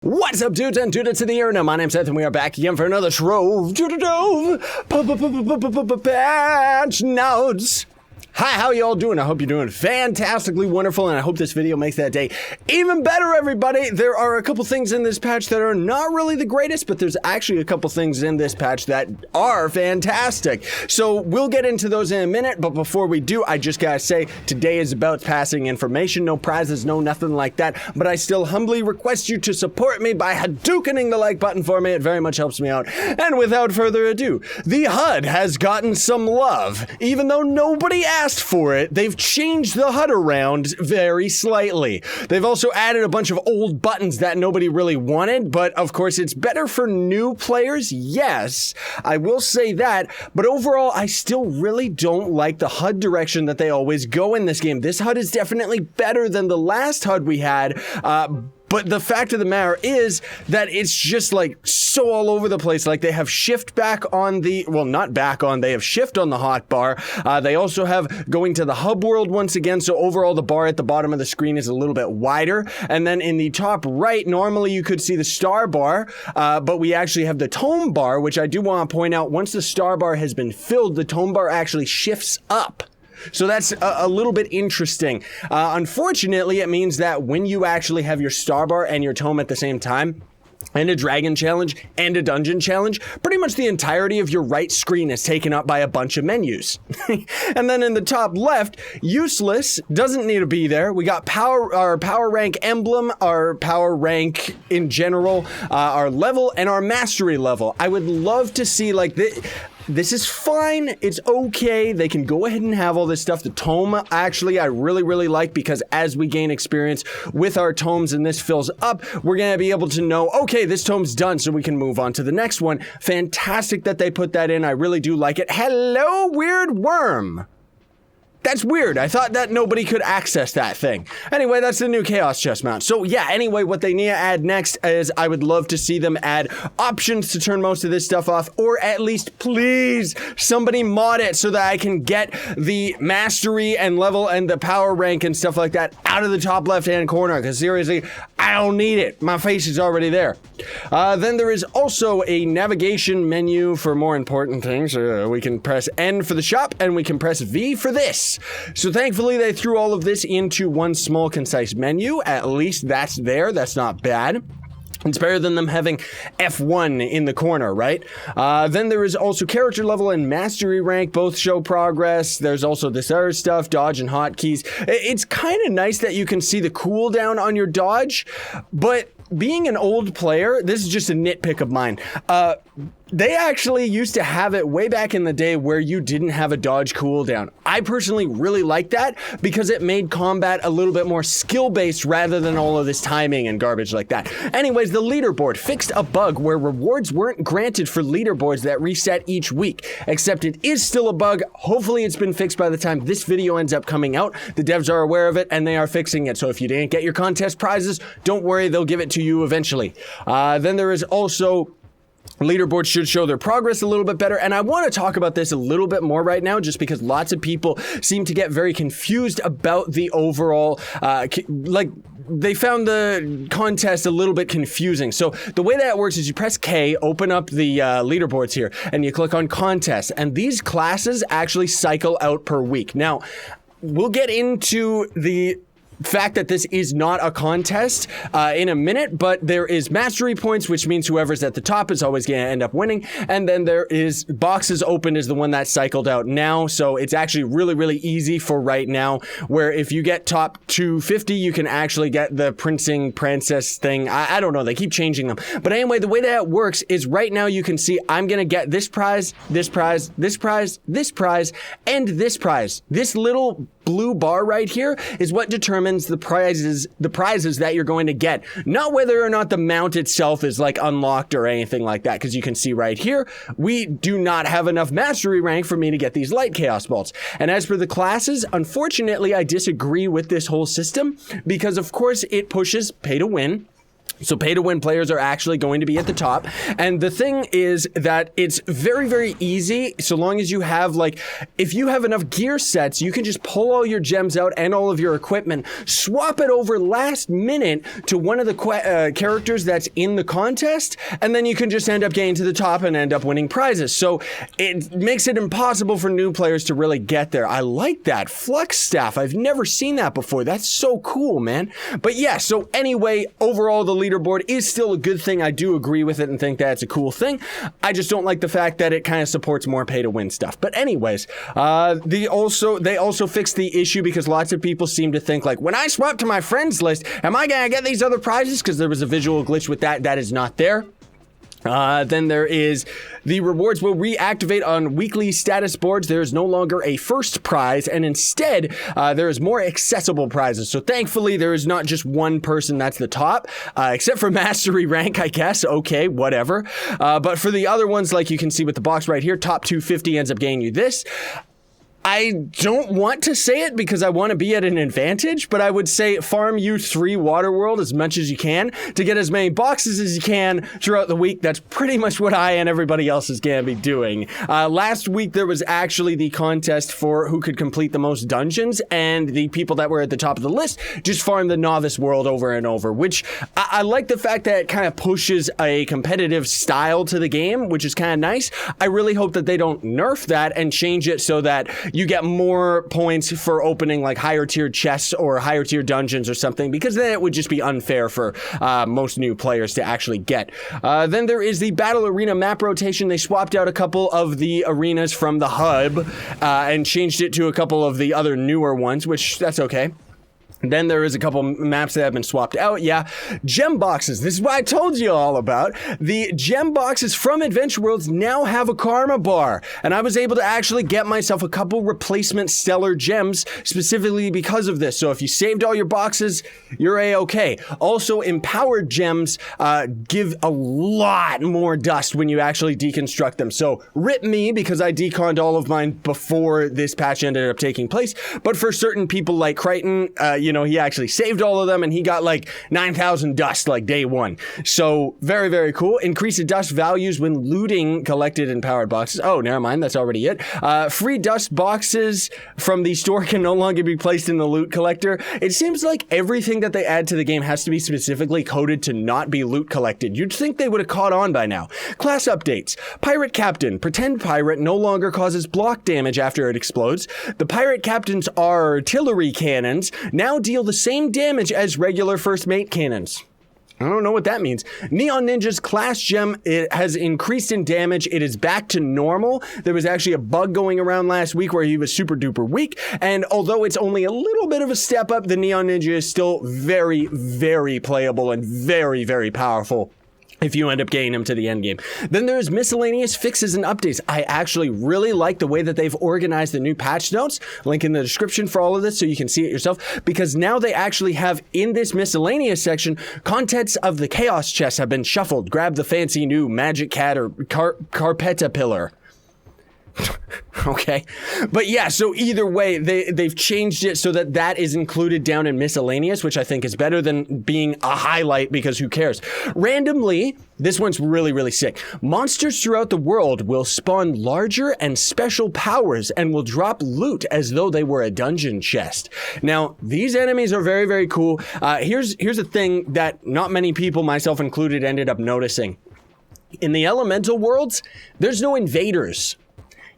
What's up, dudes and dudettes in the air? Now, my name's Seth, and we are back again for another Trove patch notes. Hi, how y'all doing? I hope you're doing fantastically wonderful, and I hope this video makes that day even better, everybody. There are a couple things in this patch that are not really the greatest, but there's actually a couple things in this patch that are fantastic. So we'll get into those in a minute, but before we do, I just gotta say, today is about passing information, no prizes, no nothing like that, but I still humbly request you to support me by hadoukening the like button for me. It very much helps me out. And without further ado, the HUD has gotten some love, even though nobody asked for it. They've changed the HUD around very slightly. They've also added a bunch of old buttons that nobody really wanted, but of course it's better for new players. Yes, I will say that, but overall I still really don't like the HUD direction that they always go in this game. This HUD is definitely better than the last HUD we had, but the fact of the matter is that it's just like so all over the place. Like they have shift back on the, well, not back on, they have shift on the hotbar. They also have going to the hub world once again. So overall the bar at the bottom of the screen is a little bit wider. And then in the top right, normally you could see the star bar, but we actually have the tome bar, which I do want to point out, once the star bar has been filled, the tome bar actually shifts up. So that's a little bit interesting. Unfortunately, it means that when you actually have your star bar and your tome at the same time, and a dragon challenge and a dungeon challenge, pretty much the entirety of your right screen is taken up by a bunch of menus. And then in the top left, useless, doesn't need to be there. We got our power rank emblem, our power rank in general, our level, and our mastery level. I would love to see like this is fine, it's okay, they can go ahead and have all this stuff. The tome, actually, I really like, because as we gain experience with our tomes and this fills up, we're gonna be able to know, okay, this tome's done, so we can move on to the next one. Fantastic that they put that in, I really do like it. Hello, weird worm. That's weird. I thought that nobody could access that thing. Anyway, that's the new Chaos chest mount. So yeah, anyway, what they need to add next is I would love to see them add options to turn most of this stuff off, or at least, please, somebody mod it so that I can get the mastery and level and the power rank and stuff like that out of the top left-hand corner, because seriously, I don't need it. My face is already there. Then there is also a navigation menu for more important things. We can press N for the shop, and we can press V for this. So thankfully they threw all of this into one small concise menu. At least that's there. That's not bad. It's better than them having F1 in the corner, right? Then there is also character level and mastery rank, both show progress. There's also this other stuff, dodge and hotkeys. It's kind of nice that you can see the cooldown on your dodge, but being an old player, this is just a nitpick of mine. They actually used to have it way back in the day where you didn't have a dodge cooldown. I personally really like that because it made combat a little bit more skill-based rather than all of this timing and garbage like that. Anyways, the leaderboard fixed a bug where rewards weren't granted for leaderboards that reset each week, except it is still a bug. Hopefully it's been fixed by the time this video ends up coming out. The devs are aware of it and they are fixing it. So if you didn't get your contest prizes, don't worry, they'll give it to you eventually. Then there is also leaderboards should show their progress a little bit better, and I want to talk about this a little bit more right now just because lots of people seem to get very confused about the overall, like, they found the contest a little bit confusing. So the way that works is you press K, open up the leaderboards here, and you click on contests, and these classes actually cycle out per week. Now, we'll get into the fact that this is not a contest in a minute, but there is mastery points, which means whoever's at the top is always going to end up winning, and then there is boxes open is the one that cycled out now, so it's actually really easy for right now, where if you get top 250 you can actually get the princess thing. I don't know, they keep changing them, but anyway, the way that it works is right now you can see I'm gonna get this prize, this prize, this prize, this prize, and this prize. This little blue bar right here is what determines the prizes that you're going to get, not whether or not the mount itself is like unlocked or anything like that, because you can see right here we do not have enough mastery rank for me to get these light chaos bolts. And as for the classes, unfortunately I disagree with this whole system, because of course it pushes pay to win. So pay-to-win players are actually going to be at the top. And the thing is that it's very, very easy so long as you have, like, if you have enough gear sets, you can just pull all your gems out and all of your equipment, swap it over last minute to one of the characters that's in the contest, and then you can just end up getting to the top and end up winning prizes. So it makes it impossible for new players to really get there. I like that. Flux staff. I've never seen that before. That's so cool, man. But yeah, so anyway, overall, the leaderboard is still a good thing. I do agree with it and think that's a cool thing. I just don't like the fact that it kind of supports more pay-to-win stuff. But anyways, they also fixed the issue because lots of people seem to think like, when I swap to my friends list, am I gonna get these other prizes? Because there was a visual glitch with that. That is not there. Then there is the rewards will reactivate on weekly status boards. There is no longer a first prize, and instead there is more accessible prizes. So thankfully there is not just one person that's the top, except for mastery rank, I guess. Okay, whatever. But for the other ones, like you can see with the box right here, top 250 ends up getting you this. I don't want to say it because I want to be at an advantage, but I would say farm U3 Waterworld as much as you can to get as many boxes as you can throughout the week. That's pretty much what I and everybody else is going to be doing. Last week, there was actually the contest for who could complete the most dungeons, and the people that were at the top of the list just farmed the novice world over and over, which I like the fact that it kind of pushes a competitive style to the game, which is kind of nice. I really hope that they don't nerf that and change it so that you get more points for opening like higher tier chests or higher tier dungeons or something, because then it would just be unfair for most new players to actually get. Then there is the battle arena map rotation. They swapped out a couple of the arenas from the hub and changed it to a couple of the other newer ones, which that's okay. Then there is a couple maps that have been swapped out. Yeah, gem boxes. This is what I told you all about. The gem boxes from Adventure Worlds now have a karma bar, and I was able to actually get myself a couple replacement stellar gems specifically because of this. So if you saved all your boxes, you're a-okay. Also, empowered gems give a lot more dust when you actually deconstruct them. So rip me, because I deconned all of mine before this patch ended up taking place. But for certain people like Crichton, you know, he actually saved all of them and he got like 9,000 dust like day one. So very, very cool. Increase the dust values when looting collected and powered boxes. Oh, never mind. That's already it. Free dust boxes from the store can no longer be placed in the loot collector. It seems like everything that they add to the game has to be specifically coded to not be loot collected. You'd think they would have caught on by now. Class updates. Pirate Captain. Pretend pirate no longer causes block damage after it explodes. The pirate captain's artillery cannons now deal the same damage as regular first mate cannons. I don't know what that means. Neon Ninja's class gem, it has increased in damage. It is back to normal. There was actually a bug going around last week where he was super duper weak. And although it's only a little bit of a step up, the Neon Ninja is still very, very playable and very, very powerful if you end up getting them to the end game. Then there's miscellaneous fixes and updates. I actually really like the way that they've organized the new patch notes. Link in the description for all of this so you can see it yourself, because now they actually have in this miscellaneous section, contents of the chaos chests have been shuffled. Grab the fancy new magic cat or carpeta pillar. Okay, but yeah, so either way, they've changed it so that that is included down in miscellaneous, which I think is better than being a highlight, because who cares? Randomly, this one's really, really sick. Monsters throughout the world will spawn larger and special powers and will drop loot as though they were a dungeon chest. Now, these enemies are very, very cool. Here's a thing that not many people, myself included, ended up noticing. In the elemental worlds, there's no invaders.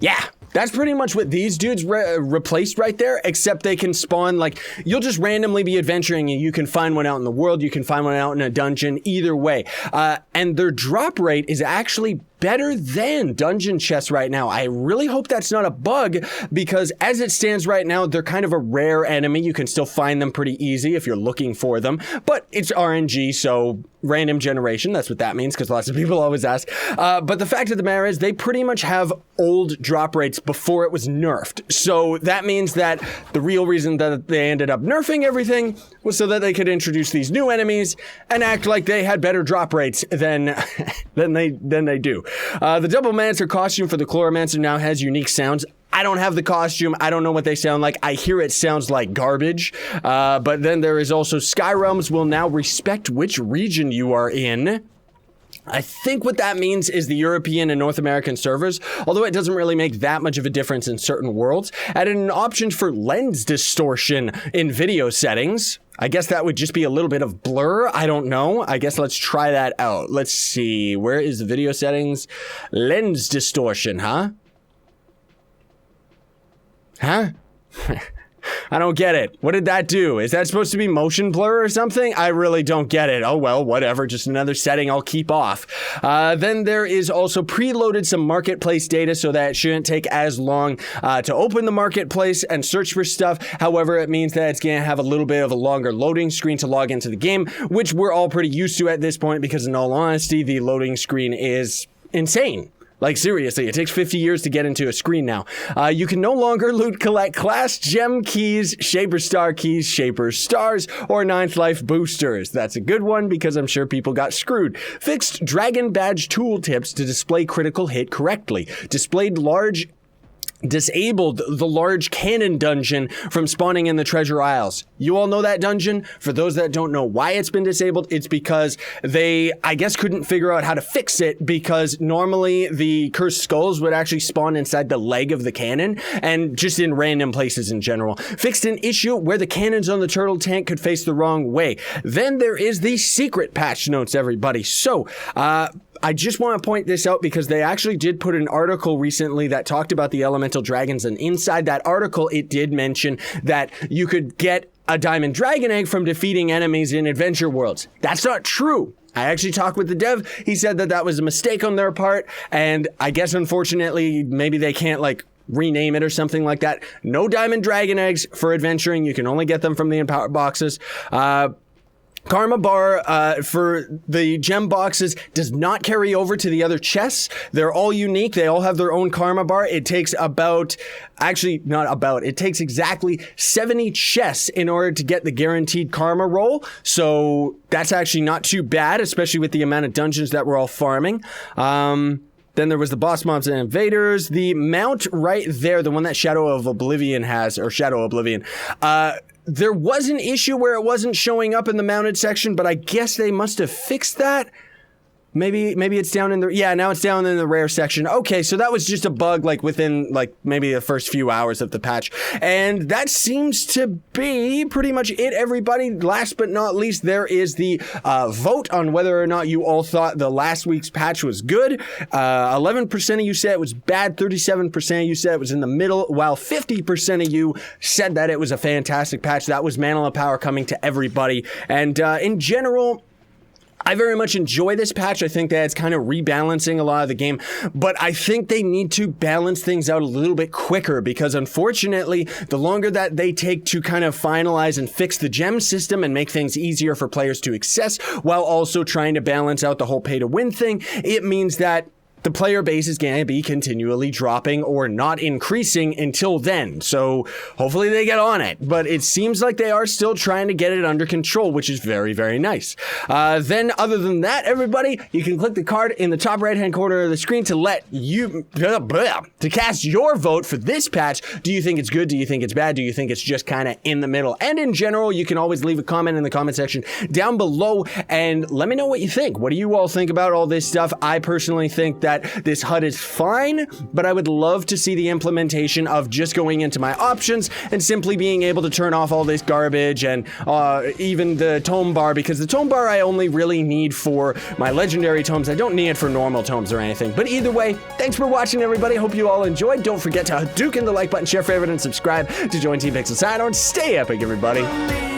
Yeah, that's pretty much what these dudes replaced right there, except they can spawn, like, you'll just randomly be adventuring and you can find one out in the world, you can find one out in a dungeon, either way. And their drop rate is actually better than dungeon chests right now. I really hope that's not a bug, because as it stands right now, they're kind of a rare enemy. You can still find them pretty easy if you're looking for them, but it's RNG, so random generation, that's what that means, because lots of people always ask. But the fact of the matter is, they pretty much have old drop rates before it was nerfed. So that means that the real reason that they ended up nerfing everything was so that they could introduce these new enemies and act like they had better drop rates than they do. The Doublemancer costume for the Chloromancer now has unique sounds. I don't have the costume. I don't know what they sound like. I hear it sounds like garbage. But then there is also Sky Realms will now respect which region you are in. I think what that means is the European and North American servers, although it doesn't really make that much of a difference in certain worlds. Added an option for lens distortion in video settings. I guess that would just be a little bit of blur. I don't know. I guess let's try that out. Let's see. Where is the video settings? Lens distortion, huh? Huh? I don't get it. What did that do? Is that supposed to be motion blur or something? I really don't get it. Oh, well, whatever. Just another setting I'll keep off. Then there is also preloaded some marketplace data so that it shouldn't take as long to open the marketplace and search for stuff. However, it means that it's going to have a little bit of a longer loading screen to log into the game, which we're all pretty used to at this point because in all honesty, the loading screen is insane. Like, seriously, it takes 50 years to get into a screen now. You can no longer loot collect class gem keys, shaper star keys, shaper stars, or 9th life boosters. That's a good one because I'm sure people got screwed. Fixed dragon badge tooltips to display critical hit correctly. Disabled the large cannon dungeon from spawning in the treasure isles. You all know that dungeon. For those that don't know why it's been disabled, it's because they, I guess, couldn't figure out how to fix it because normally the cursed skulls would actually spawn inside the leg of the cannon and just in random places in general. Fixed an issue where the cannons on the turtle tank could face the wrong way. Then there is the secret patch notes, everybody. So, I just want to point this out because they actually did put an article recently that talked about the elemental dragons, and inside that article it did mention that you could get a diamond dragon egg from defeating enemies in adventure worlds. That's not true. I actually talked with the dev. He said that that was a mistake on their part, and I guess unfortunately maybe they can't like rename it or something like that. No diamond dragon eggs for adventuring. You can only get them from the empowered boxes. Karma bar for the gem boxes does not carry over to the other chests. They're all unique. They all have their own karma bar. It takes it takes exactly 70 chests in order to get the guaranteed karma roll. So that's actually not too bad, especially with the amount of dungeons that we're all farming. Then there was the boss mobs and invaders. The mount right there, the one that Shadow of Oblivion has, or Shadow Oblivion, there was an issue where it wasn't showing up in the mounted section, but I guess they must have fixed that. Maybe it's down in the, yeah, now it's down in the rare section. Okay, so that was just a bug like within like maybe the first few hours of the patch. And that seems to be pretty much it, everybody. Last but not least, there is the vote on whether or not you all thought the last week's patch was good. 11% of you said it was bad, 37% of you said it was in the middle, while 50% of you said that it was a fantastic patch. That was Mantle of Power coming to everybody. And in general, I very much enjoy this patch. I think that it's kind of rebalancing a lot of the game, but I think they need to balance things out a little bit quicker because unfortunately, the longer that they take to kind of finalize and fix the gem system and make things easier for players to access while also trying to balance out the whole pay to win thing, it means that the player base is going to be continually dropping or not increasing until then. So hopefully they get on it. But it seems like they are still trying to get it under control, which is very, very nice. Then other than that, everybody, you can click the card in the top right-hand corner of the screen to let you, to cast your vote for this patch. Do you think it's good? Do you think it's bad? Do you think it's just kind of in the middle? And in general, you can always leave a comment in the comment section down below and let me know what you think. What do you all think about all this stuff? I personally think that this HUD is fine, but I would love to see the implementation of just going into my options and simply being able to turn off all this garbage and even the tome bar, because the tome bar I only really need for my legendary tomes. I don't need it for normal tomes or anything. But either way, thanks for watching, everybody. Hope you all enjoyed. Don't forget to Hadouken the like button, share, favorite, and subscribe to join Team Pixel Side on. Stay epic, everybody.